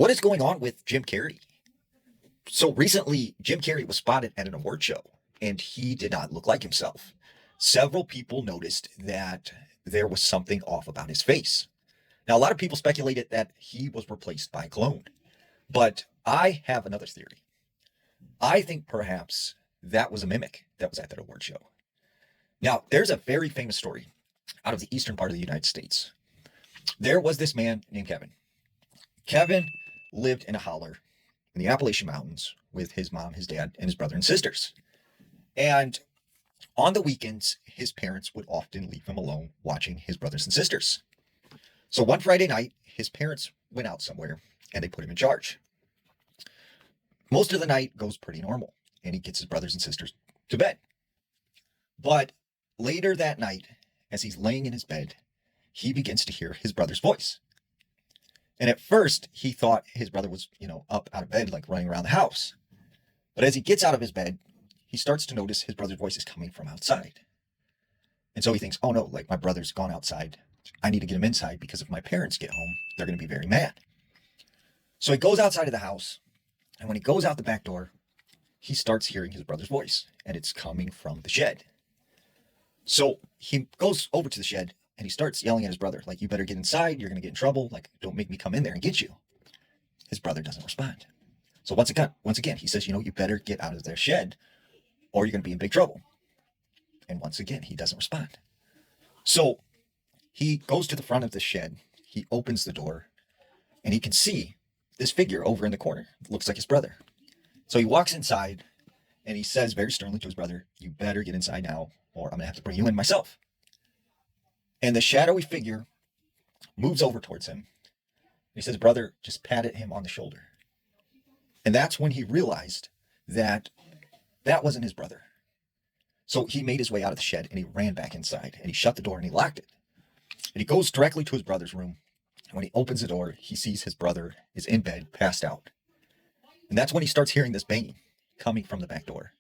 What is going on with Jim Carrey? So recently, Jim Carrey was spotted at an award show, and he did not look like himself. Several people noticed that there was something off about his face. Now, a lot of people speculated that he was replaced by a clone, but I have another theory. I think perhaps that was a mimic that was at that award show. Now, there's a very famous story out of the eastern part of the United States. There was this man named Kevin. Kevin lived in a holler in the Appalachian Mountains with his mom, his dad, and his brother and sisters. And on the weekends, his parents would often leave him alone watching his brothers and sisters. So one Friday night, his parents went out somewhere and they put him in charge. Most of the night goes pretty normal, and he gets his brothers and sisters to bed. But later that night, as he's laying in his bed, he begins to hear his brother's voice. And at first, he thought his brother was, up out of bed, like running around the house. But as he gets out of his bed, he starts to notice his brother's voice is coming from outside. And so he thinks, oh no, like my brother's gone outside. I need to get him inside because if my parents get home, they're going to be very mad. So he goes outside of the house. And when he goes out the back door, he starts hearing his brother's voice. And it's coming from the shed. So he goes over to the shed. And he starts yelling at his brother, like, you better get inside. You're going to get in trouble. Like, don't make me come in there and get you. His brother doesn't respond. So once again, he says, you better get out of their shed or you're going to be in big trouble. And once again, he doesn't respond. So he goes to the front of the shed. He opens the door and he can see this figure over in the corner. It looks like his brother. So he walks inside and he says very sternly to his brother, you better get inside now or I'm going to have to bring you in myself. And the shadowy figure moves over towards him. He says, brother, just patted him on the shoulder. And that's when he realized that that wasn't his brother. So he made his way out of the shed and he ran back inside and he shut the door and he locked it. And he goes directly to his brother's room. And when he opens the door, he sees his brother is in bed, passed out. And that's when he starts hearing this banging coming from the back door.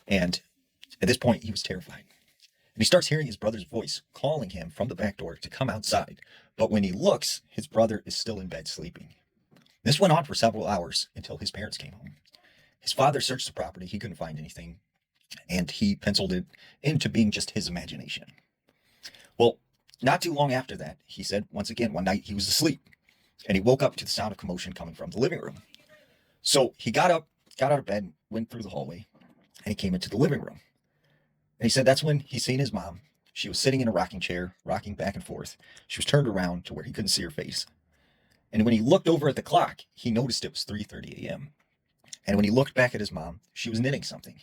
And at this point, he was terrified. And he starts hearing his brother's voice calling him from the back door to come outside. But when he looks, his brother is still in bed sleeping. This went on for several hours until his parents came home. His father searched the property. He couldn't find anything. And he penciled it into being just his imagination. Well, not too long after that, he said, once again, one night he was asleep. And he woke up to the sound of commotion coming from the living room. So he got out of bed, went through the hallway, and he came into the living room. And he said that's when he seen his mom. She was sitting in a rocking chair, rocking back and forth. She was turned around to where he couldn't see her face. And when he looked over at the clock, he noticed it was 3:30 a.m. And when he looked back at his mom, she was knitting something. And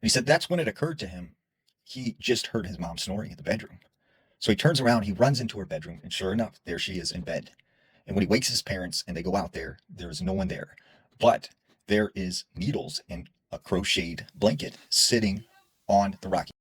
he said that's when it occurred to him, he just heard his mom snoring in the bedroom. So he turns around, he runs into her bedroom, and sure enough, there she is in bed. And when he wakes his parents and they go out there, there is no one there. But there is needles and a crocheted blanket sitting on the rocking